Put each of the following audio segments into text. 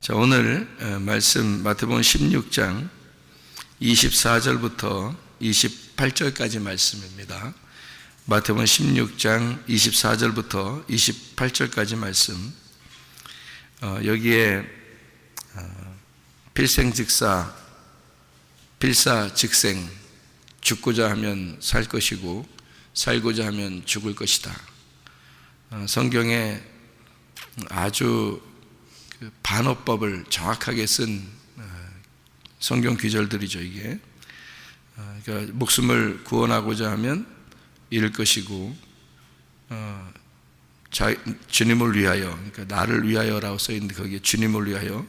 자, 오늘 말씀 마태복음 16장 24절부터 28절까지 말씀입니다. 마태복음 16장 24절부터 28절까지 말씀. 여기에 필생즉사, 필사즉생, 죽고자 하면 살 것이고 살고자 하면 죽을 것이다. 성경에 아주 반어법을 정확하게 쓴 성경 귀절들이죠. 이게 그러니까 목숨을 구원하고자 하면 잃을 것이고 주님을 위하여, 그러니까 나를 위하여라고 써 있는데 거기에 주님을 위하여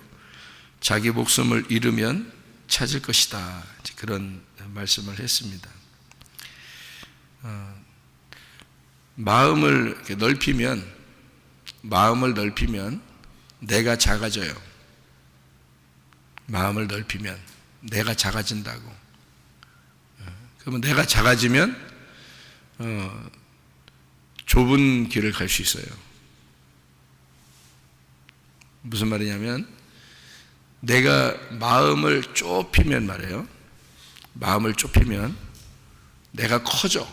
자기 목숨을 잃으면 찾을 것이다. 그런 말씀을 했습니다. 마음을 넓히면 내가 작아져요. 마음을 넓히면 내가 작아진다고. 그러면 내가 작아지면 좁은 길을 갈 수 있어요. 무슨 말이냐면 내가 마음을 좁히면 말이에요. 마음을 좁히면 내가 커져.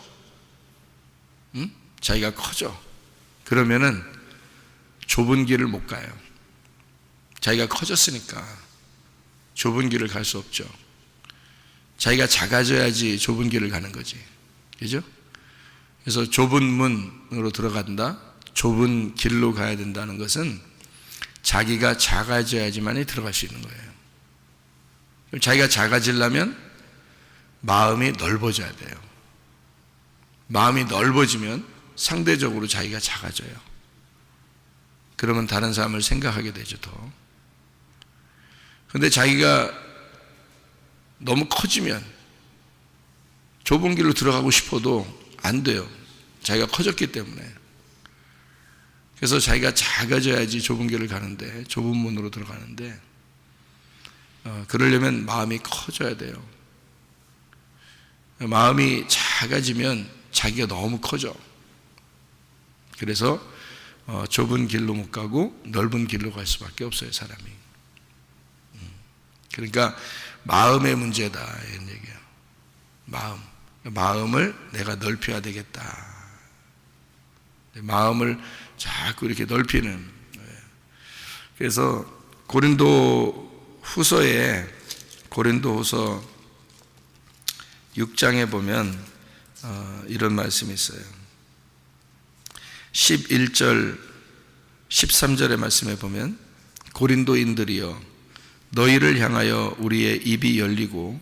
자기가 커져. 그러면은 좁은 길을 못 가요. 자기가 커졌으니까 좁은 길을 갈 수 없죠. 자기가 작아져야지 좁은 길을 가는 거지. 그죠? 그래서 좁은 문으로 들어간다, 좁은 길로 가야 된다는 것은 자기가 작아져야지만이 들어갈 수 있는 거예요. 그럼 자기가 작아지려면 마음이 넓어져야 돼요. 마음이 넓어지면 상대적으로 자기가 작아져요. 그러면 다른 사람을 생각하게 되죠, 더. 근데 자기가 너무 커지면 좁은 길로 들어가고 싶어도 안 돼요. 자기가 커졌기 때문에. 그래서 자기가 작아져야지 좁은 길을 가는데, 좁은 문으로 들어가는데, 그러려면 마음이 커져야 돼요. 마음이 작아지면 자기가 너무 커져. 그래서 좁은 길로 못 가고 넓은 길로 갈 수밖에 없어요, 사람이. 그러니까 마음의 문제다, 이런 얘기예요. 마음을 내가 넓혀야 되겠다. 마음을 자꾸 이렇게 넓히는. 그래서 고린도 후서 6장에 보면 이런 말씀이 있어요. 11절 13절의 말씀에 보면 고린도인들이여 너희를 향하여 우리의 입이 열리고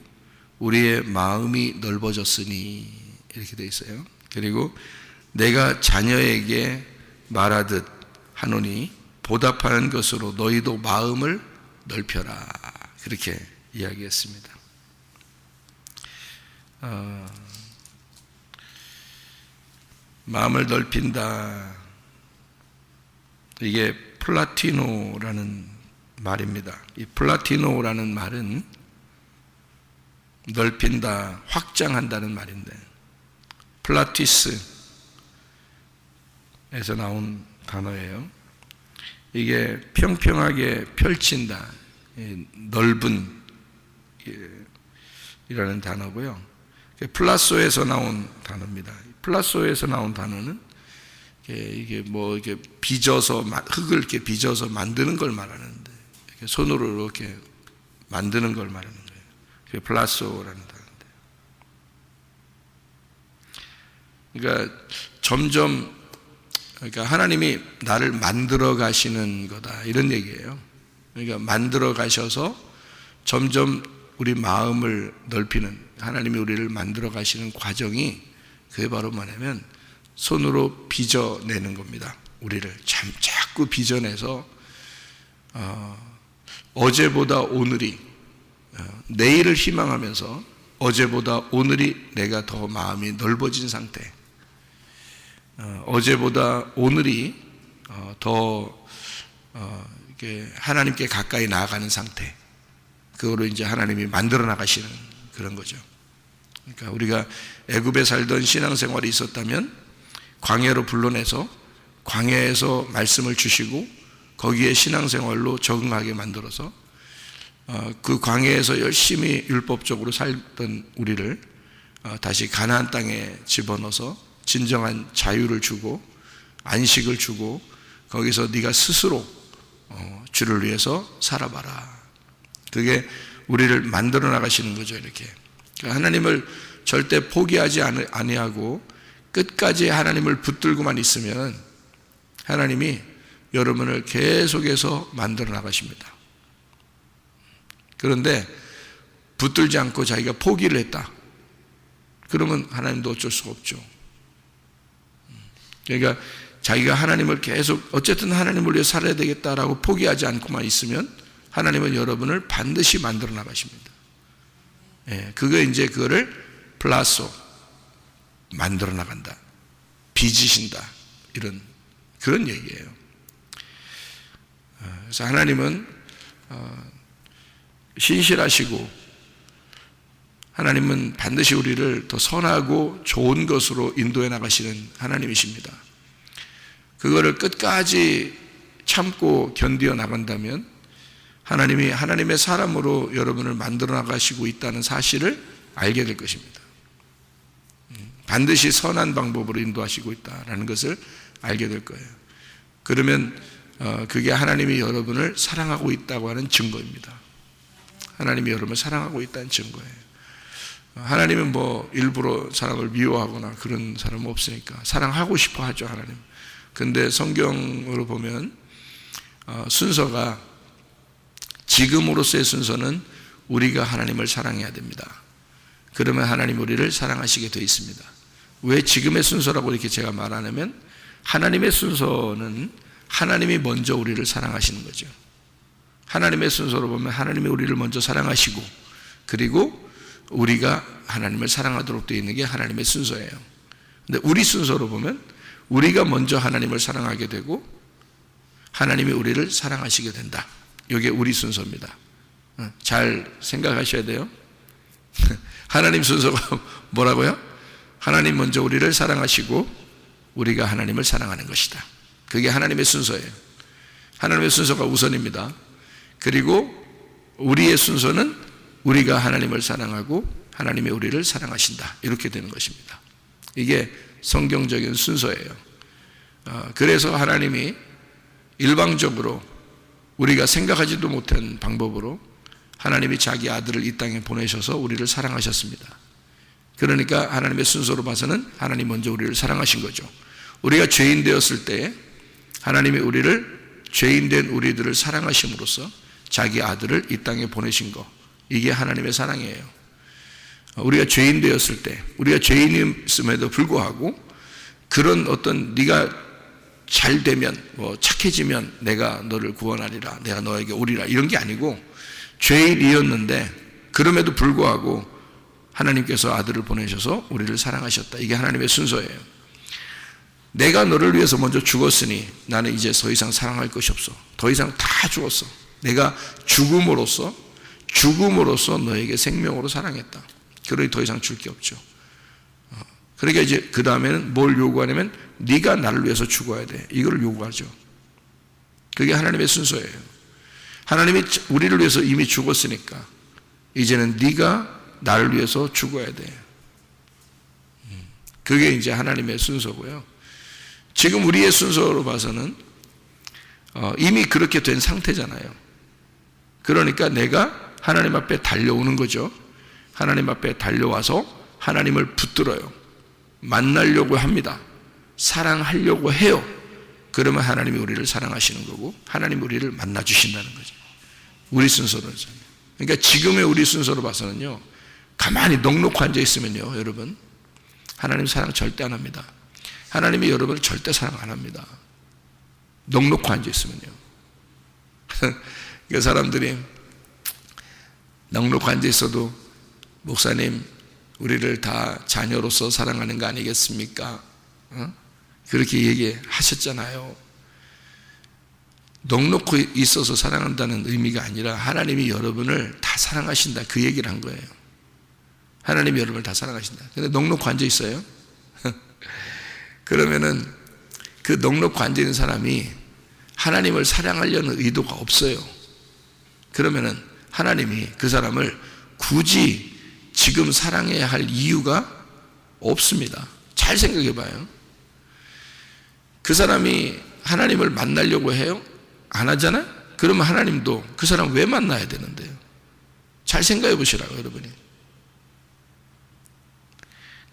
우리의 마음이 넓어졌으니, 이렇게 되어 있어요. 그리고 내가 자녀에게 말하듯 하노니 보답하는 것으로 너희도 마음을 넓혀라, 그렇게 이야기했습니다. 마음을 넓힌다, 이게 플라티노라는 말입니다. 이 플라티노라는 말은 넓힌다, 확장한다는 말인데, 플라티스에서 나온 단어예요. 이게 평평하게 펼친다, 넓은 이라는 단어고요. 플라소에서 나온 단어입니다. 플라소에서 나온 단어는 이게 이게 빚어서, 흙을 이렇게 빚어서 만드는 걸 말하는데, 이렇게 손으로 이렇게 만드는 걸 말하는 거예요. 그게 플라소라는 단어인데. 그러니까 그러니까 하나님이 나를 만들어 가시는 거다, 이런 얘기예요. 그러니까 만들어 가셔서 점점 우리 마음을 넓히는, 하나님이 우리를 만들어 가시는 과정이, 그게 바로 뭐냐면 손으로 빚어내는 겁니다. 우리를 자꾸 빚어내서 어제보다 오늘이, 내일을 희망하면서 어제보다 오늘이 내가 더 마음이 넓어진 상태, 어제보다 오늘이 더 하나님께 가까이 나아가는 상태, 그거로 이제 하나님이 만들어 나가시는 그런 거죠. 그러니까 우리가 애굽에 살던 신앙생활이 있었다면 광야로 불러내서 광야에서 말씀을 주시고 거기에 신앙생활로 적응하게 만들어서 그 광야에서 열심히 율법적으로 살던 우리를 다시 가나안 땅에 집어넣어서 진정한 자유를 주고 안식을 주고 거기서 네가 스스로 주를 위해서 살아봐라. 그게 우리를 만들어 나가시는 거죠. 이렇게 하나님을 절대 포기하지 아니하고 끝까지 하나님을 붙들고만 있으면 하나님이 여러분을 계속해서 만들어 나가십니다. 그런데 붙들지 않고 자기가 포기를 했다. 그러면 하나님도 어쩔 수가 없죠. 그러니까 자기가 하나님을 계속 어쨌든 하나님을 위해 살아야 되겠다라고 포기하지 않고만 있으면 하나님은 여러분을 반드시 만들어 나가십니다. 예, 그거를 플라소 만들어 나간다, 빚으신다, 이런 그런 얘기예요. 그래서 하나님은 신실하시고 하나님은 반드시 우리를 더 선하고 좋은 것으로 인도해 나가시는 하나님이십니다. 그거를 끝까지 참고 견디어 나간다면 하나님이 하나님의 사람으로 여러분을 만들어 나가시고 있다는 사실을 알게 될 것입니다. 반드시 선한 방법으로 인도하시고 있다는 것을 알게 될 거예요. 그러면 그게 하나님이 여러분을 사랑하고 있다고 하는 증거입니다. 하나님이 여러분을 사랑하고 있다는 증거예요. 하나님은 뭐 일부러 사람을 미워하거나 그런 사람은 없으니까 사랑하고 싶어 하죠, 하나님. 근데 성경으로 보면 순서가 지금으로서의 순서는 우리가 하나님을 사랑해야 됩니다. 그러면 하나님 우리를 사랑하시게 되어 있습니다. 왜 지금의 순서라고 이렇게 제가 말하냐면 하나님의 순서는 하나님이 먼저 우리를 사랑하시는 거죠. 하나님의 순서로 보면 하나님이 우리를 먼저 사랑하시고 그리고 우리가 하나님을 사랑하도록 되어 있는 게 하나님의 순서예요. 근데 우리 순서로 보면 우리가 먼저 하나님을 사랑하게 되고 하나님이 우리를 사랑하시게 된다. 이게 우리 순서입니다. 잘 생각하셔야 돼요. 하나님 순서가 뭐라고요? 하나님 먼저 우리를 사랑하시고 우리가 하나님을 사랑하는 것이다. 그게 하나님의 순서예요. 하나님의 순서가 우선입니다. 그리고 우리의 순서는 우리가 하나님을 사랑하고 하나님이 우리를 사랑하신다. 이렇게 되는 것입니다. 이게 성경적인 순서예요. 그래서 하나님이 일방적으로 우리가 생각하지도 못한 방법으로 하나님이 자기 아들을 이 땅에 보내셔서 우리를 사랑하셨습니다. 그러니까 하나님의 순서로 봐서는 하나님 먼저 우리를 사랑하신 거죠. 우리가 죄인 되었을 때 하나님이 우리를 죄인된 우리들을 사랑하심으로써 자기 아들을 이 땅에 보내신 거, 이게 하나님의 사랑이에요. 우리가 죄인 되었을 때, 우리가 죄인임에도 불구하고 그런 어떤 네가 잘 되면, 착해지면 내가 너를 구원하리라, 내가 너에게 오리라, 이런 게 아니고 죄인이었는데 그럼에도 불구하고 하나님께서 아들을 보내셔서 우리를 사랑하셨다. 이게 하나님의 순서예요. 내가 너를 위해서 먼저 죽었으니 나는 이제 더 이상 사랑할 것이 없어. 더 이상 다 죽었어. 내가 죽음으로써 너에게 생명으로 사랑했다. 그러니 더 이상 줄 게 없죠. 그러니까 이제 그 다음에는 뭘 요구하냐면 네가 나를 위해서 죽어야 돼. 이걸 요구하죠. 그게 하나님의 순서예요. 하나님이 우리를 위해서 이미 죽었으니까 이제는 네가 나를 위해서 죽어야 돼. 그게 이제 하나님의 순서고요. 지금 우리의 순서로 봐서는 이미 그렇게 된 상태잖아요. 그러니까 내가 하나님 앞에 달려오는 거죠. 하나님 앞에 달려와서 하나님을 붙들어요. 만나려고 합니다. 사랑하려고 해요. 그러면 하나님이 우리를 사랑하시는 거고 하나님이 우리를 만나주신다는 거죠. 우리 순서로. 그러니까 지금의 우리 순서로 봐서는요, 가만히 넋놓고 앉아있으면요, 여러분, 하나님 사랑 절대 안 합니다. 하나님이 여러분을 절대 사랑 안 합니다. 넋놓고 앉아있으면요. 그 사람들이 넋놓고 앉아있어도 목사님 우리를 다 자녀로서 사랑하는 거 아니겠습니까? 그렇게 얘기하셨잖아요. 넋놓고 있어서 사랑한다는 의미가 아니라 하나님이 여러분을 다 사랑하신다, 그 얘기를 한 거예요. 하나님이 여러분을 다 사랑하신다. 근데 넋놓고 앉아있어요? 그러면은 그 넋놓고 앉아있는 사람이 하나님을 사랑하려는 의도가 없어요. 그러면은 하나님이 그 사람을 굳이 지금 사랑해야 할 이유가 없습니다. 잘 생각해 봐요. 그 사람이 하나님을 만나려고 해요? 안 하잖아요? 그러면 하나님도 그 사람 왜 만나야 되는데요? 잘 생각해 보시라고, 여러분이.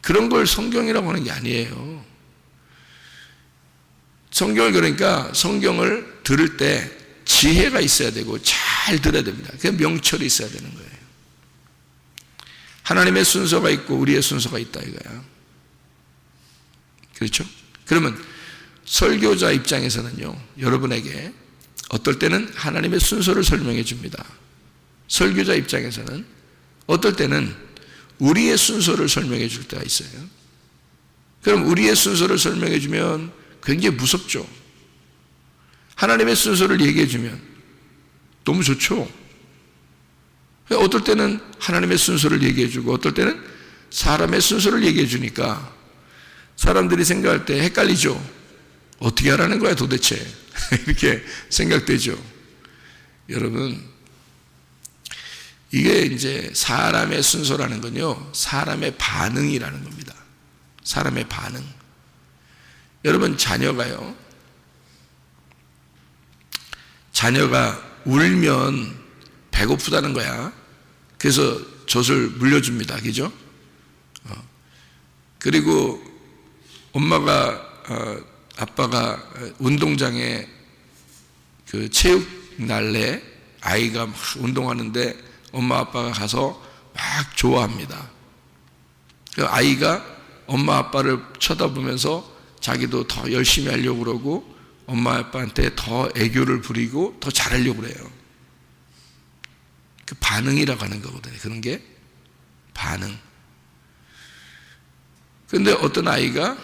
그런 걸 성경이라고 하는 게 아니에요. 성경을, 그러니까 성경을 들을 때 지혜가 있어야 되고 잘 들어야 됩니다. 그 명철이 있어야 되는 거예요. 하나님의 순서가 있고 우리의 순서가 있다 이거야. 그렇죠? 그러면 설교자 입장에서는요, 여러분에게 어떨 때는 하나님의 순서를 설명해 줍니다. 설교자 입장에서는 어떨 때는 우리의 순서를 설명해 줄 때가 있어요. 그럼 우리의 순서를 설명해 주면 굉장히 무섭죠. 하나님의 순서를 얘기해 주면 너무 좋죠. 어떨 때는 하나님의 순서를 얘기해 주고 어떨 때는 사람의 순서를 얘기해 주니까 사람들이 생각할 때 헷갈리죠. 어떻게 하라는 거야 도대체. 이렇게 생각되죠. 여러분, 이게 이제 사람의 순서라는 건요, 사람의 반응이라는 겁니다. 사람의 반응. 여러분, 자녀가 울면 배고프다는 거야. 그래서 젖을 물려줍니다. 그죠? 그리고 아빠가 운동장에 그 체육 날래 아이가 막 운동하는데 엄마 아빠가 가서 막 좋아합니다. 그 아이가 엄마 아빠를 쳐다보면서 자기도 더 열심히 하려고 그러고 엄마 아빠한테 더 애교를 부리고 더 잘하려고 그래요. 그 반응이라고 하는 거거든요. 그런 게 반응. 그런데 어떤 아이가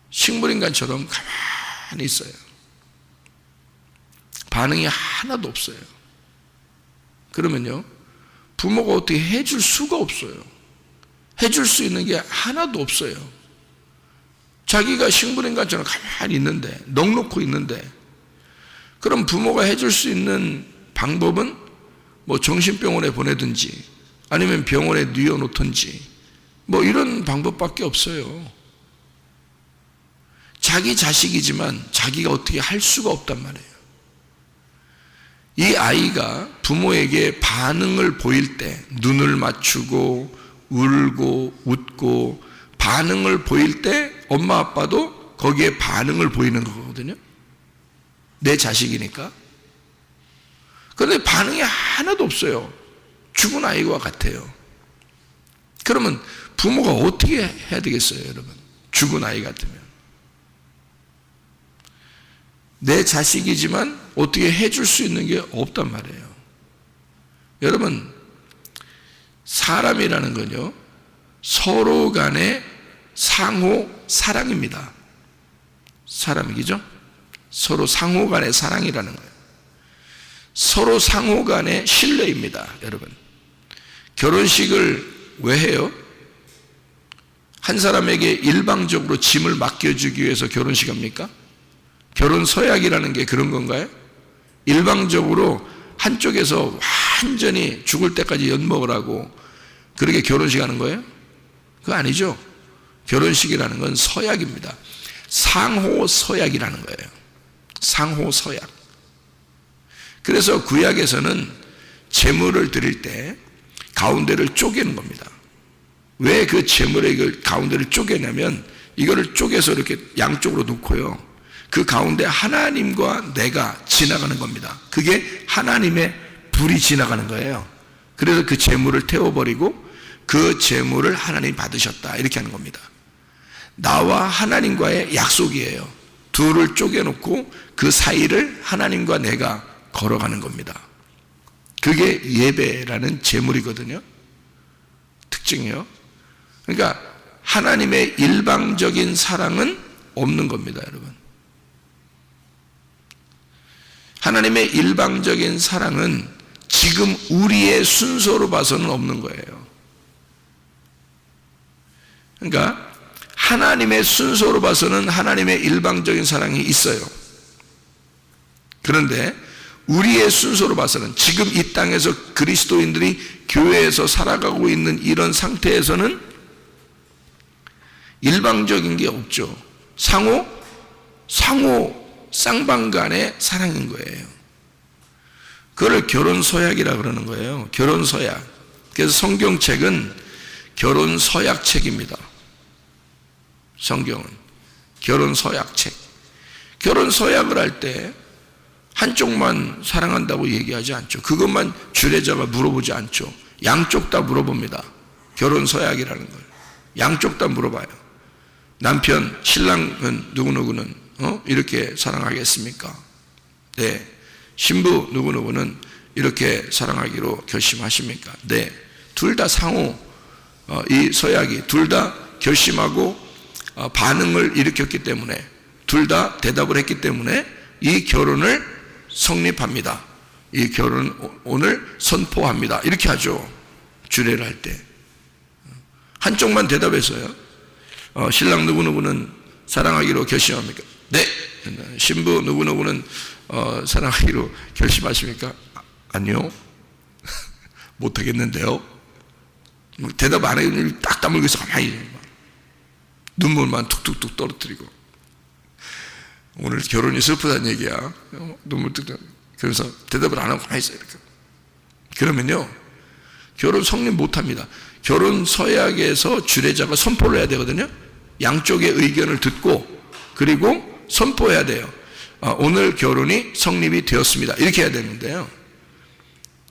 식물인간처럼 가만히 있어요. 반응이 하나도 없어요. 그러면요, 부모가 어떻게 해줄 수가 없어요. 해줄 수 있는 게 하나도 없어요. 자기가 식물인간처럼 가만히 있는데, 넋놓고 있는데, 그럼 부모가 해줄 수 있는 방법은 뭐 정신병원에 보내든지 아니면 병원에 뉘어놓든지 뭐 이런 방법밖에 없어요. 자기 자식이지만 자기가 어떻게 할 수가 없단 말이에요. 이 아이가 부모에게 반응을 보일 때, 눈을 맞추고 울고 웃고 반응을 보일 때 엄마 아빠도 거기에 반응을 보이는 거거든요. 내 자식이니까. 그런데 반응이 하나도 없어요. 죽은 아이와 같아요. 그러면 부모가 어떻게 해야 되겠어요, 여러분? 죽은 아이 같으면. 내 자식이지만 어떻게 해줄 수 있는 게 없단 말이에요. 여러분, 사람이라는 건요, 서로 간의 상호 사랑입니다. 사람이죠? 서로 상호 간의 사랑이라는 거예요. 서로 상호 간의 신뢰입니다, 여러분. 결혼식을 왜 해요? 한 사람에게 일방적으로 짐을 맡겨주기 위해서 결혼식 합니까? 결혼 서약이라는 게 그런 건가요? 일방적으로 한쪽에서 완전히 죽을 때까지 엿먹으라고 그렇게 결혼식 하는 거예요? 그거 아니죠. 결혼식이라는 건 서약입니다. 상호 서약이라는 거예요. 상호 서약. 그래서 구약에서는 제물을 드릴 때 가운데를 쪼개는 겁니다. 왜 그 제물의 가운데를 쪼개냐면 이거를 쪼개서 이렇게 양쪽으로 놓고요, 그 가운데 하나님과 내가 지나가는 겁니다. 그게 하나님의 불이 지나가는 거예요. 그래서 그 제물을 태워버리고 그 제물을 하나님이 받으셨다, 이렇게 하는 겁니다. 나와 하나님과의 약속이에요. 둘을 쪼개놓고 그 사이를 하나님과 내가 걸어가는 겁니다. 그게 예배라는 제물이거든요. 특징이요. 그러니까 하나님의 일방적인 사랑은 없는 겁니다, 여러분. 하나님의 일방적인 사랑은 지금 우리의 순서로 봐서는 없는 거예요. 그러니까 하나님의 순서로 봐서는 하나님의 일방적인 사랑이 있어요. 그런데 우리의 순서로 봐서는 지금 이 땅에서 그리스도인들이 교회에서 살아가고 있는 이런 상태에서는 일방적인 게 없죠. 상호 쌍방간의 사랑인 거예요. 그걸 결혼서약이라 그러는 거예요. 결혼서약. 그래서 성경책은 결혼서약책입니다. 성경은 결혼서약책. 결혼서약을 할 때 한쪽만 사랑한다고 얘기하지 않죠. 그것만 주례자가 물어보지 않죠. 양쪽 다 물어봅니다. 결혼서약이라는 걸. 양쪽 다 물어봐요. 남편, 신랑은 누구누구는 이렇게 사랑하겠습니까? 네. 신부 누구누구는 이렇게 사랑하기로 결심하십니까? 네. 둘 다 상호 이 서약이 둘 다 결심하고 반응을 일으켰기 때문에 둘 다 대답을 했기 때문에 이 결혼을 성립합니다. 이 결혼 오늘 선포합니다. 이렇게 하죠. 주례를 할 때. 한쪽만 대답했어요. 신랑 누구누구는 사랑하기로 결심합니까? 네. 신부 누구누구는 사랑하기로 결심하십니까? 아니요. 못하겠는데요. 대답 안 해요. 딱 다물고 있어. 가만히 눈물만 툭툭툭 떨어뜨리고. 오늘 결혼이 슬프다는 얘기야. 눈물 뚝뚝. 그래서 대답을 안 하고 가만히 있어요. 이렇게. 그러면요, 결혼 성립 못합니다. 결혼 서약에서 주례자가 선포를 해야 되거든요. 양쪽의 의견을 듣고 그리고 선포해야 돼요. 오늘 결혼이 성립이 되었습니다. 이렇게 해야 되는데요.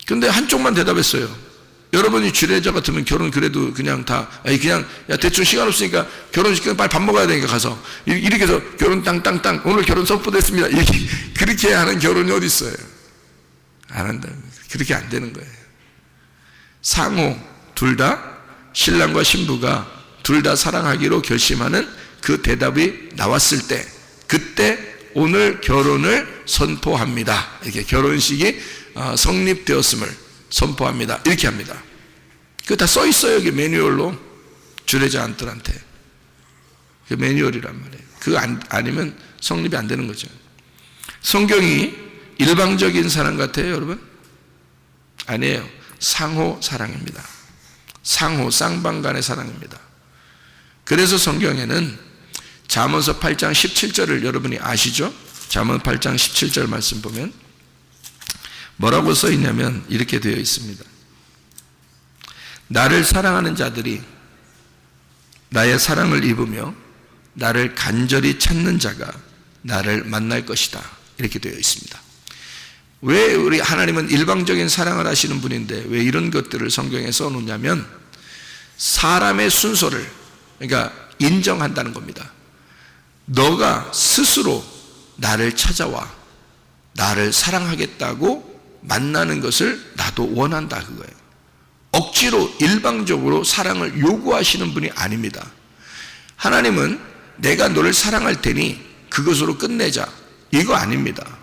근데 한쪽만 대답했어요. 여러분이 주례자 같으면 결혼 그래도 그냥 야 대충 시간 없으니까 결혼시키면 빨리 밥 먹어야 되니까 가서 이렇게 해서 결혼 땅땅땅 오늘 결혼 선포됐습니다. 그렇게 하는 결혼이 어디 있어요? 안 한다. 그렇게 안 되는 거예요. 상호 둘 다 신랑과 신부가 둘 다 사랑하기로 결심하는 그 대답이 나왔을 때 그때 오늘 결혼을 선포합니다. 이렇게 결혼식이 성립되었음을 선포합니다. 이렇게 합니다. 그거 다 써 있어요. 여기 매뉴얼로 주례자들한테. 그 매뉴얼이란 말이에요. 그거 아니면 성립이 안 되는 거죠. 성경이 일방적인 사랑 같아요, 여러분? 아니에요. 상호 사랑입니다. 상호 쌍방간의 사랑입니다. 그래서 성경에는 잠언서 8장 17절을 여러분이 아시죠? 잠언 8장 17절 말씀 보면 뭐라고 써 있냐면 이렇게 되어 있습니다. 나를 사랑하는 자들이 나의 사랑을 입으며 나를 간절히 찾는 자가 나를 만날 것이다. 이렇게 되어 있습니다. 왜 우리 하나님은 일방적인 사랑을 하시는 분인데 왜 이런 것들을 성경에 써놓냐면 사람의 순서를 그러니까 인정한다는 겁니다. 너가 스스로 나를 찾아와 나를 사랑하겠다고 만나는 것을 나도 원한다 그거예요. 억지로 일방적으로 사랑을 요구하시는 분이 아닙니다. 하나님은 내가 너를 사랑할 테니 그것으로 끝내자 이거 아닙니다.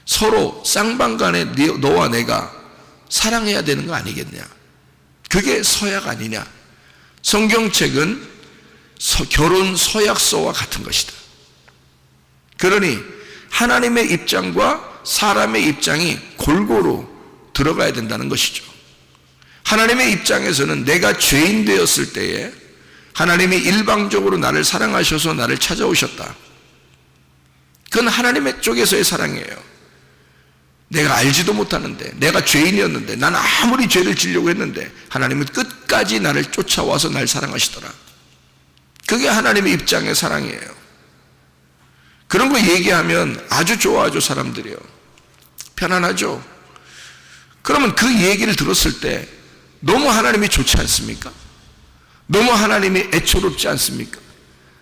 서로 쌍방간에 너와 내가 사랑해야 되는 거 아니겠냐. 그게 서약 아니냐. 성경책은 결혼 서약서와 같은 것이다. 그러니 하나님의 입장과 사람의 입장이 골고루 들어가야 된다는 것이죠. 하나님의 입장에서는 내가 죄인 되었을 때에 하나님이 일방적으로 나를 사랑하셔서 나를 찾아오셨다. 그건 하나님의 쪽에서의 사랑이에요. 내가 알지도 못하는데 내가 죄인이었는데 나는 아무리 죄를 지려고 했는데 하나님은 끝까지 나를 쫓아와서 날 사랑하시더라. 그게 하나님의 입장의 사랑이에요. 그런 거 얘기하면 아주 좋아하죠. 사람들이요. 편안하죠. 그러면 그 얘기를 들었을 때 너무 하나님이 좋지 않습니까? 너무 하나님이 애처롭지 않습니까?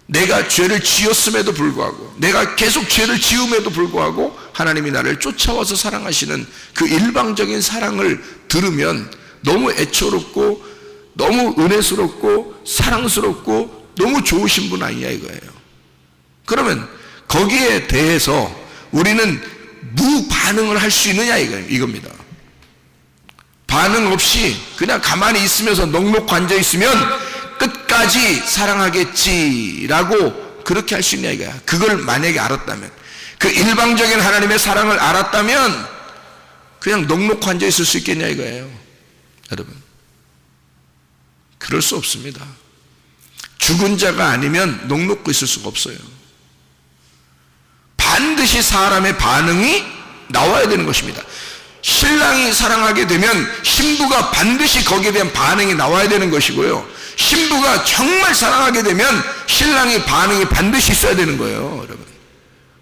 내가 죄를 지었음에도 불구하고 내가 계속 죄를 지음에도 불구하고 하나님이 나를 쫓아와서 사랑하시는 그 일방적인 사랑을 들으면 너무 애처롭고 너무 은혜스럽고 사랑스럽고 너무 좋으신 분 아니냐 이거예요. 그러면 거기에 대해서 우리는 무반응을 할 수 있느냐 이겁니다. 반응 없이 그냥 가만히 있으면서 넋놓고 앉아있으면 끝까지 사랑하겠지라고 그렇게 할 수 있냐 이거야. 그걸 만약에 알았다면 그 일방적인 하나님의 사랑을 알았다면 그냥 넋놓고 앉아 있을 수 있겠냐 이거예요. 여러분, 그럴 수 없습니다. 죽은 자가 아니면 넋놓고 있을 수가 없어요. 반드시 사람의 반응이 나와야 되는 것입니다. 신랑이 사랑하게 되면 신부가 반드시 거기에 대한 반응이 나와야 되는 것이고요, 신부가 정말 사랑하게 되면 신랑의 반응이 반드시 있어야 되는 거예요. 여러분,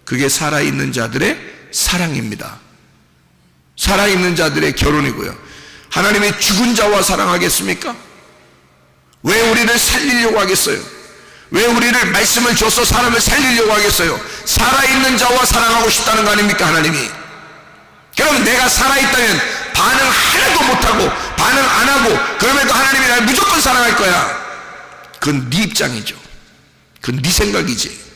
그게 살아있는 자들의 사랑입니다. 살아있는 자들의 결혼이고요. 하나님의 죽은 자와 사랑하겠습니까? 왜 우리를 살리려고 하겠어요? 왜 우리를 말씀을 줘서 사람을 살리려고 하겠어요? 살아있는 자와 사랑하고 싶다는 거 아닙니까 하나님이? 그럼 내가 살아있다면 반응 하나도 못하고 반응 안 하고 그러면 하나님이 날 무조건 사랑할 거야. 그건 네 입장이죠. 그건 네 생각이지.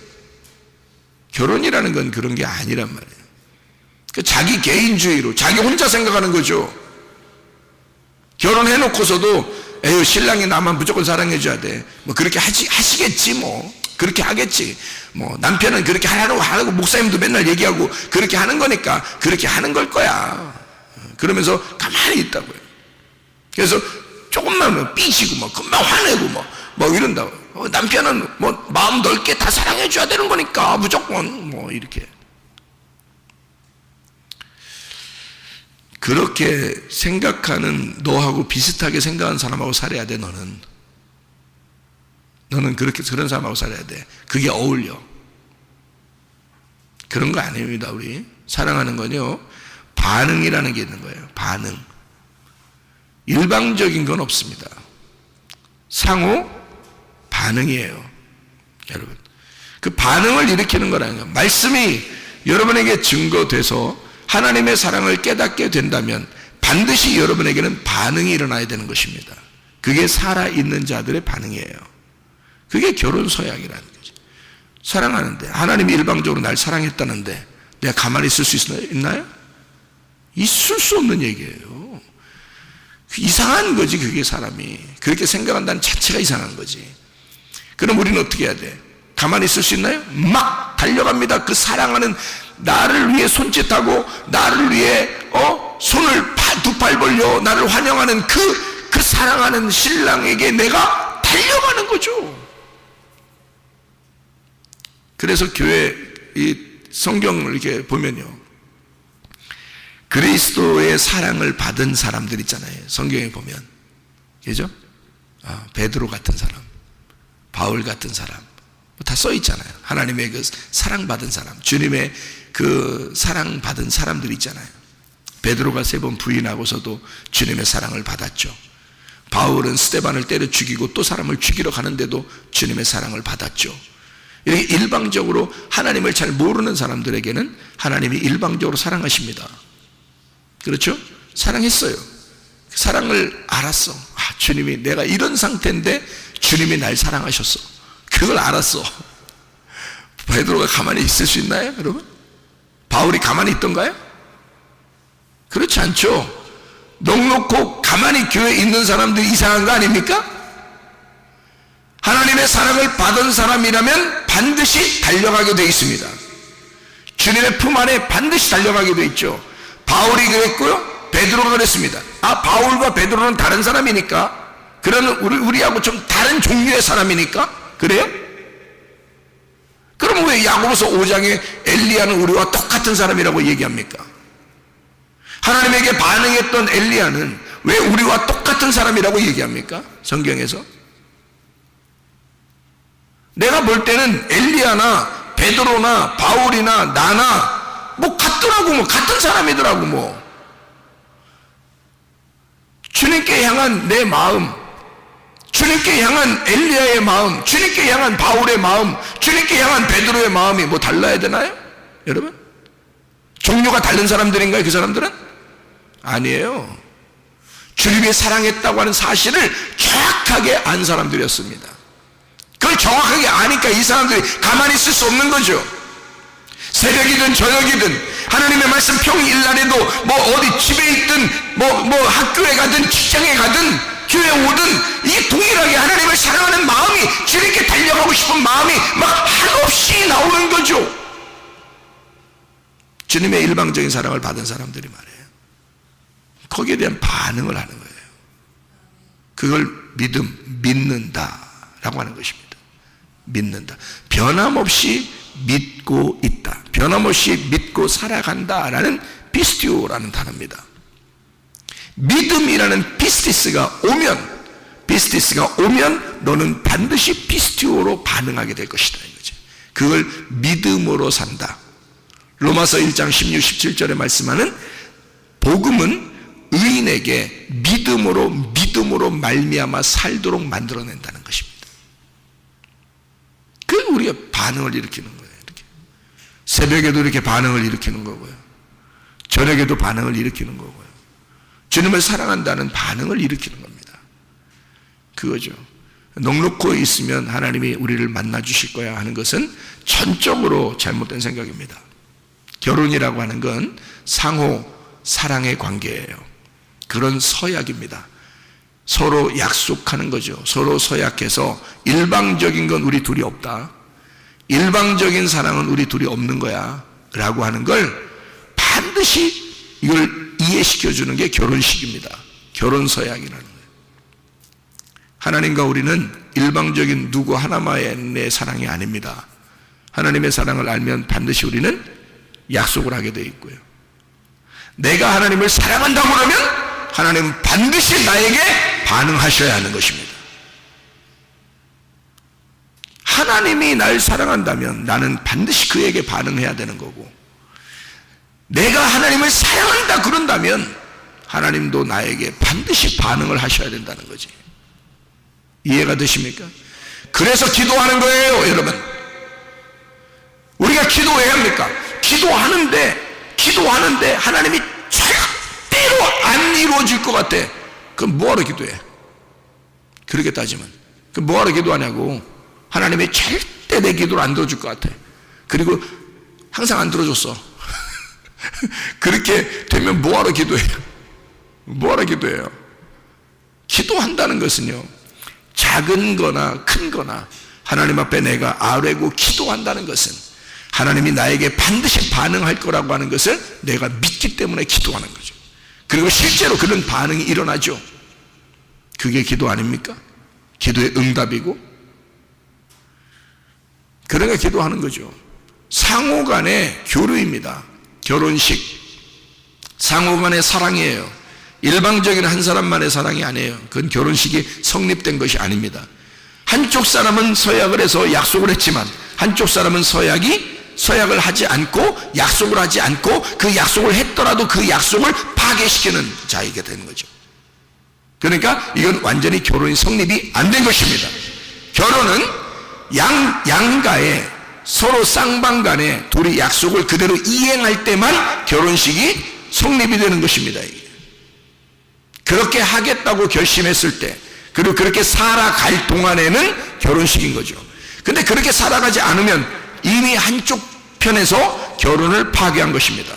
결혼이라는 건 그런 게 아니란 말이에요. 자기 개인주의로 자기 혼자 생각하는 거죠. 결혼해놓고서도 에휴, 신랑이 나만 무조건 사랑해줘야 돼, 뭐 그렇게 하시겠지, 뭐 그렇게 하겠지, 뭐 남편은 그렇게 하라고 목사님도 맨날 얘기하고 그렇게 하는 거니까 그렇게 하는 걸 거야, 그러면서 가만히 있다고요. 그래서 조금만 뭐 삐지고 뭐 금방 화내고 뭐 이런다고. 남편은 뭐 마음 넓게 다 사랑해줘야 되는 거니까 무조건 뭐 이렇게. 그렇게 생각하는 너하고 비슷하게 생각하는 사람하고 살아야 돼. 너는 그런 사람하고 살아야 돼. 그게 어울려. 그런 거 아닙니다. 우리 사랑하는 건요, 반응이라는 게 있는 거예요. 반응. 일방적인 건 없습니다. 상호 반응이에요. 여러분, 그 반응을 일으키는 거라는 거예요. 말씀이 여러분에게 증거돼서 하나님의 사랑을 깨닫게 된다면 반드시 여러분에게는 반응이 일어나야 되는 것입니다. 그게 살아있는 자들의 반응이에요. 그게 결혼 서약이라는 거죠. 사랑하는데, 하나님이 일방적으로 날 사랑했다는데 내가 가만히 있을 수 있나요? 있을 수 없는 얘기예요. 이상한 거지. 그게 사람이 그렇게 생각한다는 자체가 이상한 거지. 그럼 우리는 어떻게 해야 돼? 가만히 있을 수 있나요? 막 달려갑니다. 그 사랑하는, 나를 위해 손짓하고 나를 위해 손을 두 팔 벌려 나를 환영하는 그 사랑하는 신랑에게 내가 달려가는 거죠. 그래서 교회 이 성경을 이렇게 보면요, 그리스도의 사랑을 받은 사람들 있잖아요. 성경에 보면, 그죠? 베드로 같은 사람, 바울 같은 사람 다 써 있잖아요. 하나님의 그 사랑받은 사람, 주님의 그 사랑받은 사람들 있잖아요. 베드로가 3번 부인하고서도 주님의 사랑을 받았죠. 바울은 스데반을 때려 죽이고 또 사람을 죽이러 가는데도 주님의 사랑을 받았죠. 이렇게 일방적으로 하나님을 잘 모르는 사람들에게는 하나님이 일방적으로 사랑하십니다. 그렇죠? 사랑했어요. 사랑을 알았어. 주님이, 내가 이런 상태인데 주님이 날 사랑하셨어. 그걸 알았어. 베드로가 가만히 있을 수 있나요, 여러분? 바울이 가만히 있던가요? 그렇지 않죠. 넉넉고 가만히 교회에 있는 사람들이 이상한 거 아닙니까? 하나님의 사랑을 받은 사람이라면 반드시 달려가게 되어 있습니다. 주님의 품 안에 반드시 달려가게 되어 있죠. 바울이 그랬고요, 베드로가 그랬습니다. 바울과 베드로는 다른 사람이니까, 그러는 우리하고 좀 다른 종류의 사람이니까. 그래요? 그럼 왜 야고보서 5장에 엘리야는 우리와 똑같은 사람이라고 얘기합니까? 하나님에게 반응했던 엘리야는 왜 우리와 똑같은 사람이라고 얘기합니까? 성경에서. 내가 볼 때는 엘리야나 베드로나 바울이나 나나 뭐 같더라고, 뭐 같은 사람이더라고. 뭐 주님께 향한 내 마음, 주님께 향한 엘리야의 마음, 주님께 향한 바울의 마음, 주님께 향한 베드로의 마음이 뭐 달라야 되나요? 여러분, 종류가 다른 사람들인가요? 그 사람들은? 아니에요. 주님이 사랑했다고 하는 사실을 정확하게 안 사람들이었습니다. 그걸 정확하게 아니까 이 사람들이 가만히 있을 수 없는 거죠. 새벽이든 저녁이든 하나님의 말씀 평일날에도 뭐 어디 집에 있든 뭐 학교에 가든 직장에 가든 교회 오든 이게 동일하게 하나님을 사랑하는 마음이, 주님께 달려가고 싶은 마음이 막 한없이 나오는 거죠. 주님의 일방적인 사랑을 받은 사람들이 말이에요. 거기에 대한 반응을 하는 거예요. 그걸 믿는다라고 하는 것입니다. 믿는다. 변함없이 믿고 있다. 변함없이 믿고 살아간다라는 피스티오라는 단어입니다. 믿음이라는 피스티스가 오면 너는 반드시 피스티오로 반응하게 될 것이다. 이거죠. 그걸 믿음으로 산다. 로마서 1장 16, 17절에 말씀하는 복음은 의인에게 믿음으로 말미암아 살도록 만들어낸다는 것입니다. 그 우리가 반응을 일으키는 거예요. 이렇게. 새벽에도 이렇게 반응을 일으키는 거고요. 저녁에도 반응을 일으키는 거고요. 주님을 사랑한다는 반응을 일으키는 겁니다. 그거죠. 넉넉고 있으면 하나님이 우리를 만나 주실 거야 하는 것은 전적으로 잘못된 생각입니다. 결혼이라고 하는 건 상호 사랑의 관계예요. 그런 서약입니다. 서로 약속하는 거죠. 서로 서약해서 일방적인 건 우리 둘이 없다. 일방적인 사랑은 우리 둘이 없는 거야 라고 하는 걸 반드시 이걸 이해시켜 주는 게 결혼식입니다. 결혼 서약이라는 거예요. 하나님과 우리는 일방적인 누구 하나만의 사랑이 아닙니다. 하나님의 사랑을 알면 반드시 우리는 약속을 하게 되어 있고요. 내가 하나님을 사랑한다고 그러면 하나님은 반드시 나에게 반응하셔야 하는 것입니다. 하나님이 날 사랑한다면 나는 반드시 그에게 반응해야 되는 거고, 내가 하나님을 사랑한다 그런다면 하나님도 나에게 반드시 반응을 하셔야 된다는 거지. 이해가 되십니까? 그래서 기도하는 거예요, 여러분. 우리가 기도 왜 합니까? 기도하는데 하나님이 절대로 안 이루어질 것 같아. 그럼 뭐하러 기도해? 그렇게 따지면 그럼 뭐하러 기도하냐고. 하나님이 절대 내 기도를 안 들어줄 것 같아. 그리고 항상 안 들어줬어. 그렇게 되면 뭐하러 기도해요? 뭐하러 기도해요? 기도한다는 것은요, 작은 거나 큰 거나 하나님 앞에 내가 아뢰고 기도한다는 것은 하나님이 나에게 반드시 반응할 거라고 하는 것을 내가 믿기 때문에 기도하는 거죠. 그리고 실제로 그런 반응이 일어나죠. 그게 기도 아닙니까? 기도의 응답이고, 그러니까 기도하는 거죠. 상호 간의 교류입니다. 결혼식 상호 간의 사랑이에요. 일방적인 한 사람만의 사랑이 아니에요. 그건 결혼식이 성립된 것이 아닙니다. 한쪽 사람은 서약을 해서 약속을 했지만 한쪽 사람은 서약을 하지 않고 약속을 하지 않고 그 약속을 했더라도 그 약속을 파괴시키는 자이게 되는 거죠. 그러니까 이건 완전히 결혼이 성립이 안 된 것입니다. 결혼은 양가에 서로 쌍방간에 둘이 약속을 그대로 이행할 때만 결혼식이 성립이 되는 것입니다. 그렇게 하겠다고 결심했을 때, 그리고 그렇게 살아갈 동안에는 결혼식인 거죠. 근데 그렇게 살아가지 않으면 이미 한쪽 편에서 결혼을 파괴한 것입니다.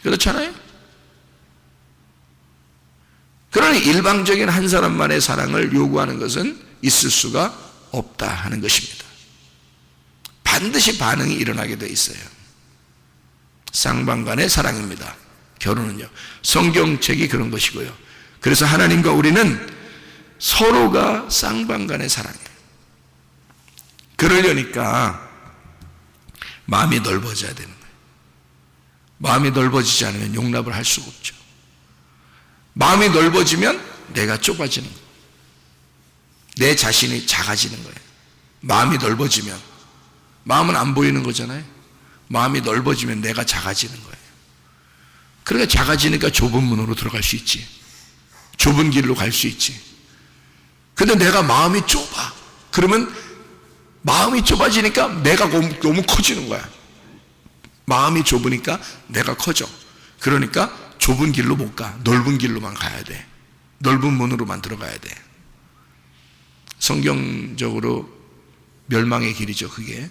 그렇잖아요? 그러니 일방적인 한 사람만의 사랑을 요구하는 것은 있을 수가 없다 하는 것입니다. 반드시 반응이 일어나게 돼 있어요. 쌍방간의 사랑입니다. 결혼은요. 성경책이 그런 것이고요. 그래서 하나님과 우리는 서로가 쌍방간의 사랑이에요. 그러려니까 마음이 넓어져야 되는 거예요. 마음이 넓어지지 않으면 용납을 할 수가 없죠. 마음이 넓어지면 내가 좁아지는 거예요. 내 자신이 작아지는 거예요. 마음이 넓어지면, 마음은 안 보이는 거잖아요. 마음이 넓어지면 내가 작아지는 거예요. 그러니까 작아지니까 좁은 문으로 들어갈 수 있지. 좁은 길로 갈 수 있지. 근데 내가 마음이 좁아. 그러면 마음이 좁아지니까 내가 너무 커지는 거야. 마음이 좁으니까 내가 커져. 그러니까 좁은 길로 못 가. 넓은 길로만 가야 돼. 넓은 문으로만 들어가야 돼. 성경적으로 멸망의 길이죠, 그게.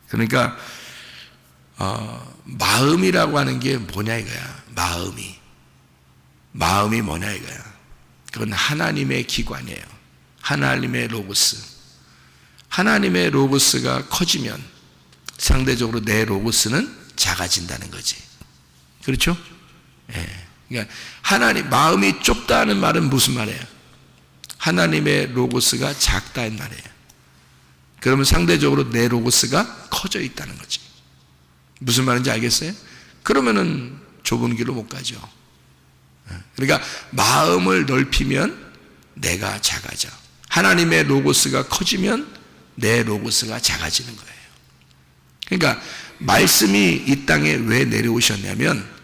그러니까 마음이라고 하는 게 뭐냐 이거야. 마음이 뭐냐 이거야. 그건 하나님의 기관이에요. 하나님의 로고스. 하나님의 로고스가 커지면 상대적으로 내 로고스는 작아진다는 거지. 그렇죠? 예. 그러니까 하나님, 마음이 좁다는 말은 무슨 말이에요? 하나님의 로고스가 작다는 말이에요. 그러면 상대적으로 내 로고스가 커져 있다는 거지. 무슨 말인지 알겠어요? 그러면은 좁은 길로 못 가죠. 그러니까 마음을 넓히면 내가 작아져. 하나님의 로고스가 커지면 내 로고스가 작아지는 거예요. 그러니까 말씀이 이 땅에 왜 내려오셨냐면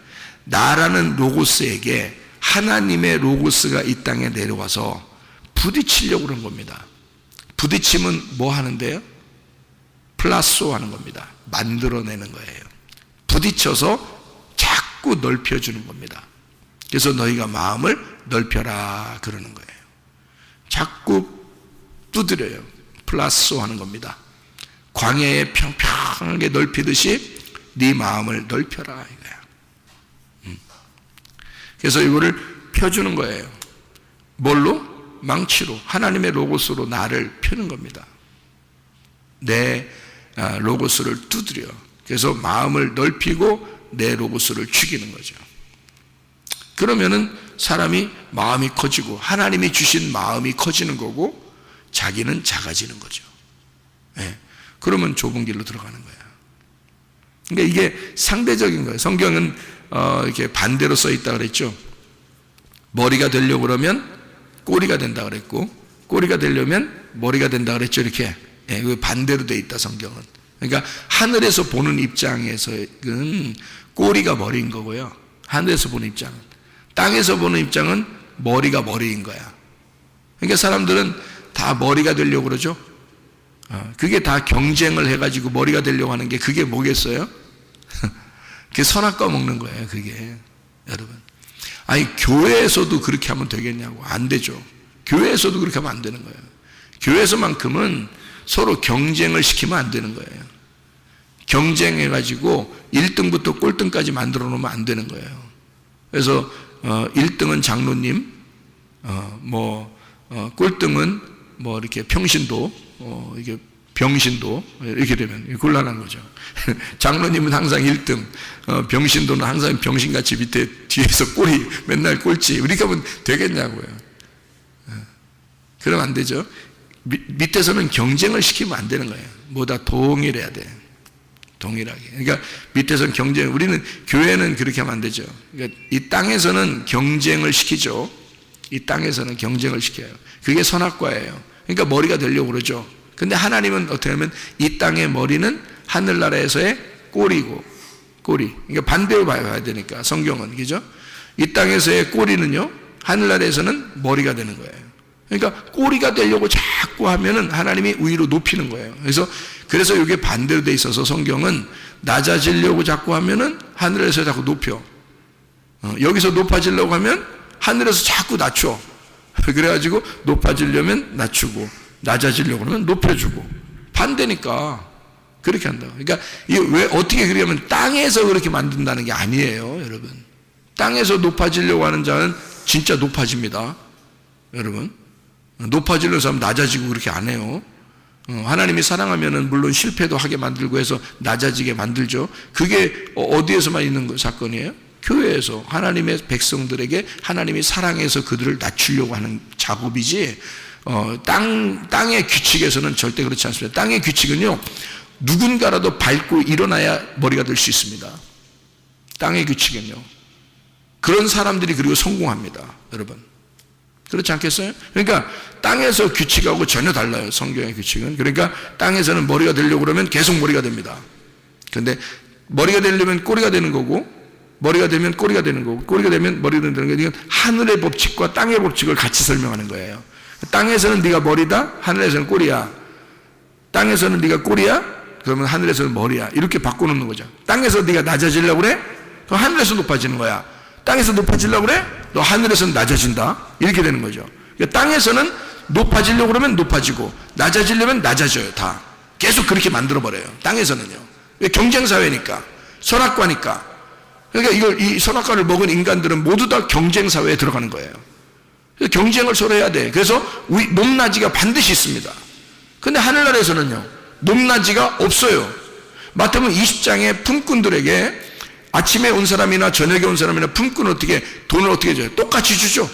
나라는 로고스에게 하나님의 로고스가 이 땅에 내려와서 부딪히려고 그런 겁니다. 부딪히면 뭐 하는데요? 플라소 하는 겁니다. 만들어내는 거예요. 부딪혀서 자꾸 넓혀주는 겁니다. 그래서 너희가 마음을 넓혀라 그러는 거예요. 자꾸 두드려요. 플라소 하는 겁니다. 광야에 평평하게 넓히듯이 네 마음을 넓혀라 이거야. 그래서 이거를 펴주는 거예요. 뭘로? 망치로, 하나님의 로고스로 나를 펴는 겁니다. 내 로고스를 두드려. 그래서 마음을 넓히고 내 로고스를 죽이는 거죠. 그러면은 사람이 마음이 커지고 하나님이 주신 마음이 커지는 거고 자기는 작아지는 거죠. 네. 그러면 좁은 길로 들어가는 거야. 그러니까 이게 상대적인 거예요. 성경은 이렇게 반대로 써 있다 그랬죠. 머리가 되려고 그러면 꼬리가 된다 그랬고, 꼬리가 되려면 머리가 된다 그랬죠. 이렇게 반대로 돼 있다 성경은. 그러니까 하늘에서 보는 입장에서는 꼬리가 머리인 거고요. 하늘에서 보는 입장은, 땅에서 보는 입장은 머리가 머리인 거야. 그러니까 사람들은 다 머리가 되려고 그러죠. 그게 다 경쟁을 해가지고 머리가 되려고 하는 게 그게 뭐겠어요? 그게 선악과 먹는 거예요. 그게 여러분. 아니 교회에서도 그렇게 하면 되겠냐고. 안 되죠. 교회에서도 그렇게 하면 안 되는 거예요. 교회에서만큼은 서로 경쟁을 시키면 안 되는 거예요. 경쟁해가지고 1등부터 꼴등까지 만들어 놓으면 안 되는 거예요. 그래서 1등은 장로님, 꼴등은 뭐 이렇게 평신도, 이게 병신도 이렇게 되면 곤란한 거죠. 장로님은 항상 1등, 병신도는 항상 병신같이 밑에 뒤에서 꼬리 맨날 꼴찌 이렇게 하면 되겠냐고요. 그러면 안 되죠. 밑에서는 경쟁을 시키면 안 되는 거예요. 뭐다 동일해야 돼. 동일하게. 그러니까 밑에서는 경쟁, 우리는 교회는 그렇게 하면 안 되죠. 그러니까 이 땅에서는 경쟁을 시키죠. 이 땅에서는 경쟁을 시켜요. 그게 선악과예요. 그러니까 머리가 되려고 그러죠. 근데 하나님은 어떻게 하면 이 땅의 머리는 하늘나라에서의 꼬리고, 꼬리. 그러니까 반대로 봐야 되니까 성경은, 그죠? 이 땅에서의 꼬리는요, 하늘나라에서는 머리가 되는 거예요. 그러니까 꼬리가 되려고 자꾸 하면은 하나님이 위로 높이는 거예요. 그래서 이게 반대로 돼 있어서 성경은 낮아지려고 자꾸 하면은 하늘에서 자꾸 높여. 여기서 높아지려고 하면 하늘에서 자꾸 낮춰. 그래가지고 높아지려면 낮추고, 낮아지려고 하면 높여주고. 반대니까 그렇게 한다. 그러니까 이게 왜 어떻게 그렇게 하면 땅에서 그렇게 만든다는 게 아니에요, 여러분. 땅에서 높아지려고 하는 자는 진짜 높아집니다, 여러분. 높아지려는 사람 낮아지고 그렇게 안 해요. 하나님이 사랑하면은 물론 실패도 하게 만들고 해서 낮아지게 만들죠. 그게 어디에서만 있는 사건이에요? 교회에서 하나님의 백성들에게 하나님이 사랑해서 그들을 낮추려고 하는 작업이지, 땅의 규칙에서는 절대 그렇지 않습니다. 땅의 규칙은요, 누군가라도 밟고 일어나야 머리가 될 수 있습니다. 땅의 규칙은요. 그런 사람들이 그리고 성공합니다, 여러분. 그렇지 않겠어요? 그러니까 땅에서 규칙하고 전혀 달라요, 성경의 규칙은. 그러니까 땅에서는 머리가 되려고 그러면 계속 머리가 됩니다. 그런데 머리가 되려면 꼬리가 되는 거고, 머리가 되면 꼬리가 되는 거고, 꼬리가 되면 머리가 되는 거고, 이건 하늘의 법칙과 땅의 법칙을 같이 설명하는 거예요. 땅에서는 네가 머리다, 하늘에서는 꼬리야. 땅에서는 네가 꼬리야, 그러면 하늘에서는 머리야. 이렇게 바꿔놓는 거죠. 땅에서 네가 낮아지려고 그래? 그럼 하늘에서 높아지는 거야. 땅에서 높아지려고 그래? 너 하늘에서는 낮아진다. 이렇게 되는 거죠. 그러니까 땅에서는 높아지려고 그러면 높아지고, 낮아지려면 낮아져요. 다 계속 그렇게 만들어버려요, 땅에서는요. 경쟁사회니까, 선악과니까. 그러니까 이 선악과를 먹은 인간들은 모두 다 경쟁사회에 들어가는 거예요. 그래서 경쟁을 서로 해야 돼. 그래서 높낮이가 반드시 있습니다. 근데 하늘나라에서는요, 높낮이가 없어요. 마태복음 20장에 품꾼들에게 아침에 온 사람이나 저녁에 온 사람이나 품꾼은 돈을 어떻게 줘요? 똑같이 주죠.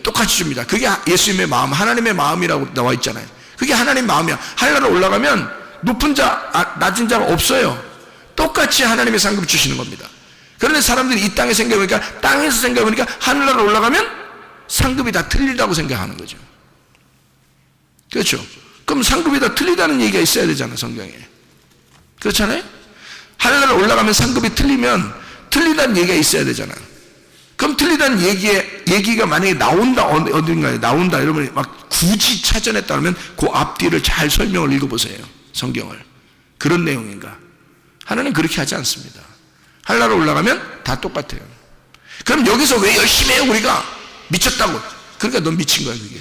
똑같이 줍니다. 그게 예수님의 마음, 하나님의 마음이라고 나와 있잖아요. 그게 하나님 마음이야. 하늘나라 올라가면 높은 자, 낮은 자가 없어요. 똑같이 하나님의 상급을 주시는 겁니다. 그런데 사람들이 이 땅에 생각해보니까, 땅에서 생각해보니까 하늘나라 올라가면 상급이 다 틀리다고 생각하는 거죠. 그렇죠? 그럼 상급이 다 틀리다는 얘기가 있어야 되잖아, 성경에. 그렇잖아요? 하늘나라 올라가면 상급이 틀리면 틀리다는 얘기가 있어야 되잖아. 그럼 틀리다는 얘기가 만약에 나온다, 어딘가에 나온다, 여러분이 막 굳이 찾아냈다 그러면 그 앞뒤를 잘 설명을 읽어보세요. 성경을. 그런 내용인가? 하나님 그렇게 하지 않습니다. 하늘나라 올라가면 다 똑같아요. 그럼 여기서 왜 열심히 해요, 우리가? 미쳤다고. 그러니까 넌 미친 거야, 그게.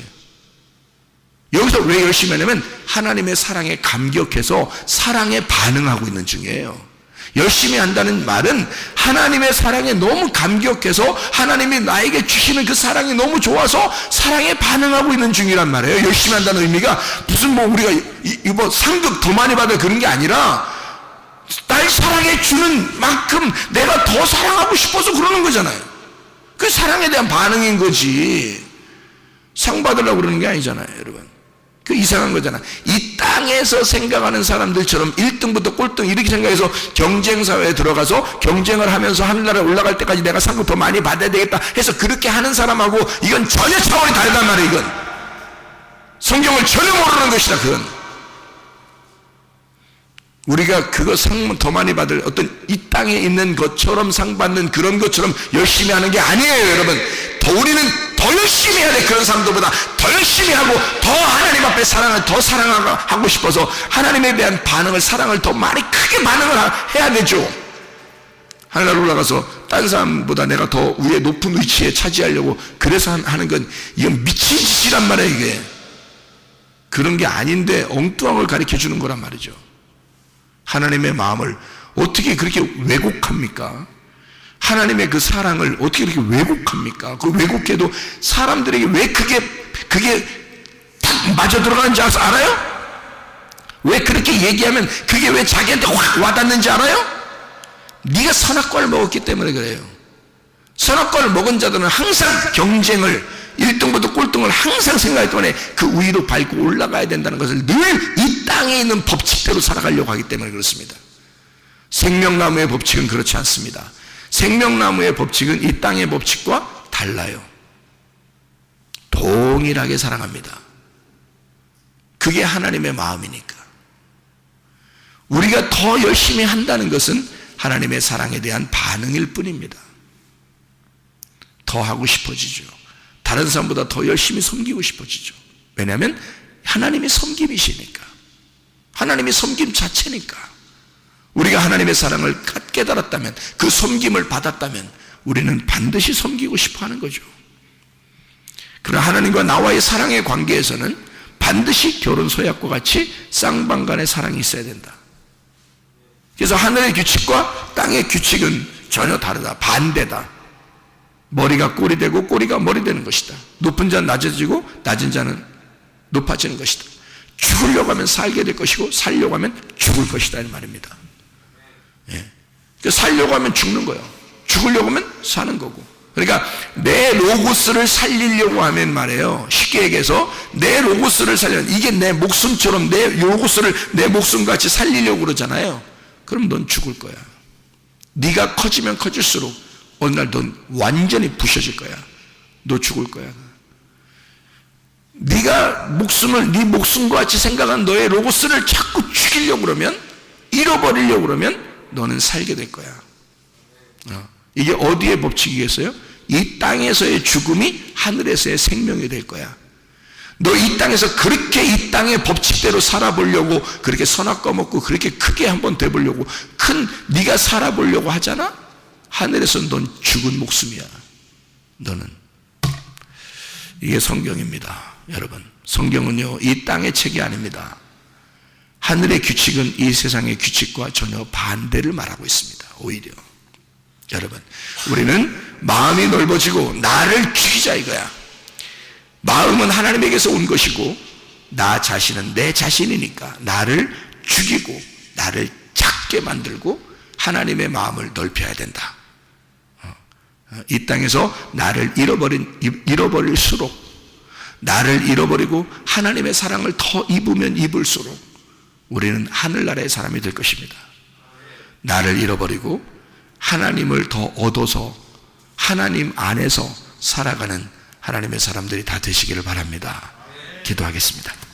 여기서 왜 열심히 하냐면 하나님의 사랑에 감격해서 사랑에 반응하고 있는 중이에요. 열심히 한다는 말은 하나님의 사랑에 너무 감격해서 하나님이 나에게 주시는 그 사랑이 너무 좋아서 사랑에 반응하고 있는 중이란 말이에요. 열심히 한다는 의미가 무슨 우리가 이거 상급 더 많이 받아 그런 게 아니라 날 사랑해 주는 만큼 내가 더 사랑하고 싶어서 그러는 거잖아요. 그 사랑에 대한 반응인 거지. 상 받으려고 그러는 게 아니잖아요, 여러분. 그 이상한 거잖아. 이 땅에서 생각하는 사람들처럼 1등부터 꼴등 이렇게 생각해서 경쟁사회에 들어가서 경쟁을 하면서 하늘나라에 올라갈 때까지 내가 상급 더 많이 받아야 되겠다 해서 그렇게 하는 사람하고 이건 전혀 차원이 다르단 말이에요. 이건 성경을 전혀 모르는 것이다. 그건 우리가 그거 상 더 많이 받을 어떤 이 땅에 있는 것처럼 상 받는 그런 것처럼 열심히 하는 게 아니에요, 여러분. 우리는 더 열심히 해야 돼. 그런 사람들보다 더 열심히 하고 더 하나님 앞에 사랑을 더 사랑하고 싶어서 하나님에 대한 반응을, 사랑을 더 많이 크게 반응을 해야 되죠. 하늘나라 올라가서 다른 사람보다 내가 더 위에 높은 위치에 차지하려고 그래서 하는 건 이건 미친 짓이란 말이에요. 이게 그런 게 아닌데 엉뚱한 걸 가르쳐 주는 거란 말이죠. 하나님의 마음을 어떻게 그렇게 왜곡합니까? 하나님의 그 사랑을 어떻게 그렇게 왜곡합니까? 그 왜곡해도 사람들에게 왜 그게 딱 맞아 들어가는지 알아요? 왜 그렇게 얘기하면 그게 왜 자기한테 확 와닿는지 알아요? 네가 선악과를 먹었기 때문에 그래요. 선악과를 먹은 자들은 항상 경쟁을 1등부터 꼴등을 항상 생각하기 때문에 그 위로 밟고 올라가야 된다는 것을 늘 이 땅에 있는 법칙대로 살아가려고 하기 때문에 그렇습니다. 생명나무의 법칙은 그렇지 않습니다. 생명나무의 법칙은 이 땅의 법칙과 달라요. 동일하게 사랑합니다. 그게 하나님의 마음이니까. 우리가 더 열심히 한다는 것은 하나님의 사랑에 대한 반응일 뿐입니다. 더 하고 싶어지죠. 다른 사람보다 더 열심히 섬기고 싶어지죠. 왜냐하면 하나님이 섬김이시니까. 하나님이 섬김 자체니까. 우리가 하나님의 사랑을 깨달았다면, 그 섬김을 받았다면 우리는 반드시 섬기고 싶어 하는 거죠. 그러나 하나님과 나와의 사랑의 관계에서는 반드시 결혼 서약과 같이 쌍방간의 사랑이 있어야 된다. 그래서 하늘의 규칙과 땅의 규칙은 전혀 다르다. 반대다. 머리가 꼴이 되고 꼬리가 머리 되는 것이다. 높은 자는 낮아지고 낮은 자는 높아지는 것이다. 죽으려고 하면 살게 될 것이고 살려고 하면 죽을 것이다 이 말입니다. 예. 살려고 하면 죽는 거예요. 죽으려고 하면 사는 거고. 그러니까 내 로고스를 살리려고 하면 말이에요. 쉽게 얘기해서 내 로고스를 살려면 이게 내 목숨처럼 내 로고스를 내 목숨같이 살리려고 그러잖아요. 그럼 넌 죽을 거야. 네가 커지면 커질수록 어느 날 넌 완전히 부셔질 거야. 너 죽을 거야. 네가 목숨을 네 목숨과 같이 생각한 너의 로고스를 자꾸 죽이려고 그러면, 잃어버리려고 그러면 너는 살게 될 거야. 이게 어디의 법칙이겠어요? 이 땅에서의 죽음이 하늘에서의 생명이 될 거야. 너 이 땅에서 그렇게 이 땅의 법칙대로 살아보려고 그렇게 선악과 먹고 그렇게 크게 한번 돼보려고 네가 살아보려고 하잖아? 하늘에서 넌 죽은 목숨이야. 너는. 이게 성경입니다. 여러분, 성경은요 이 땅의 책이 아닙니다. 하늘의 규칙은 이 세상의 규칙과 전혀 반대를 말하고 있습니다. 오히려 여러분, 우리는 마음이 넓어지고 나를 죽이자 이거야. 마음은 하나님에게서 온 것이고 나 자신은 내 자신이니까 나를 죽이고 나를 작게 만들고 하나님의 마음을 넓혀야 된다. 이 땅에서 나를 잃어버릴수록, 나를 잃어버리고 하나님의 사랑을 더 입으면 입을수록 우리는 하늘나라의 사람이 될 것입니다. 나를 잃어버리고 하나님을 더 얻어서 하나님 안에서 살아가는 하나님의 사람들이 다 되시기를 바랍니다. 기도하겠습니다.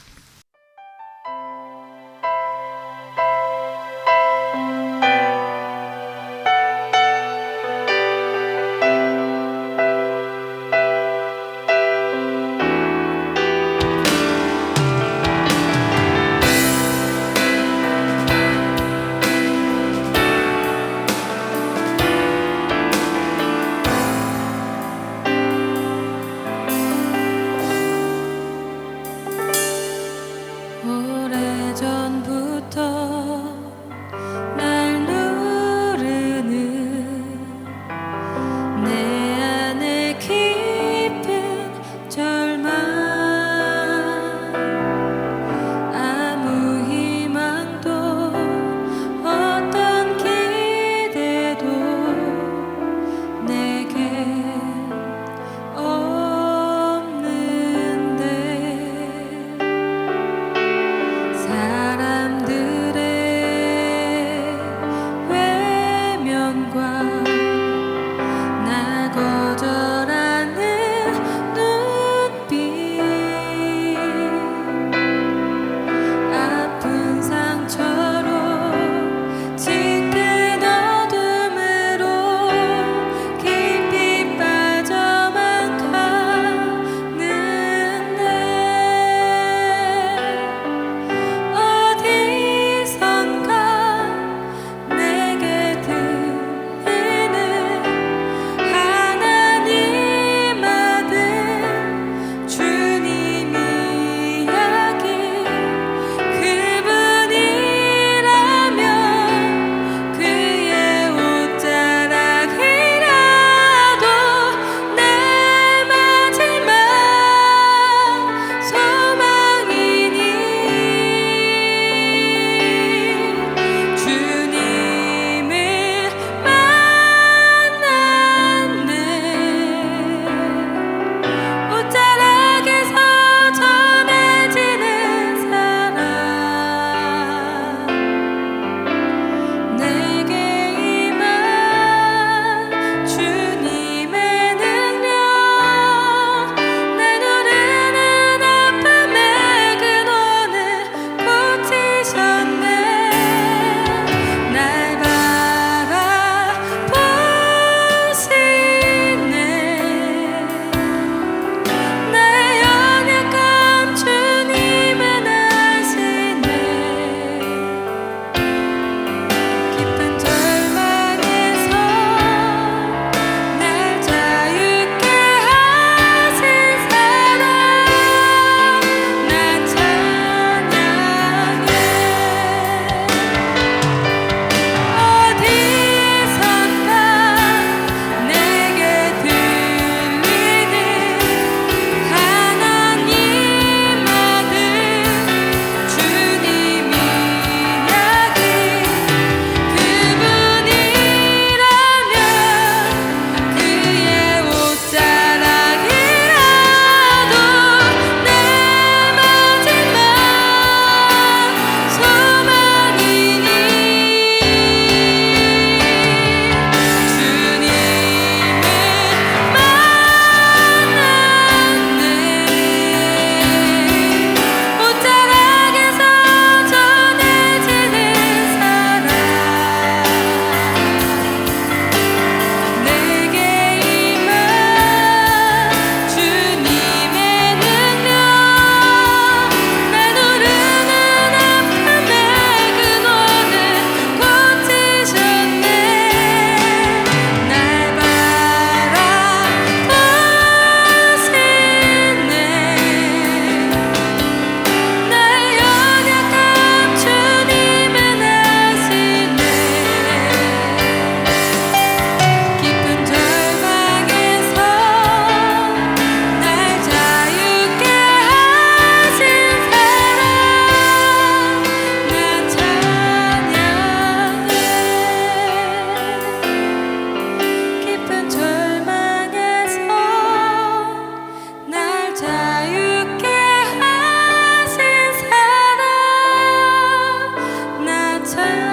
새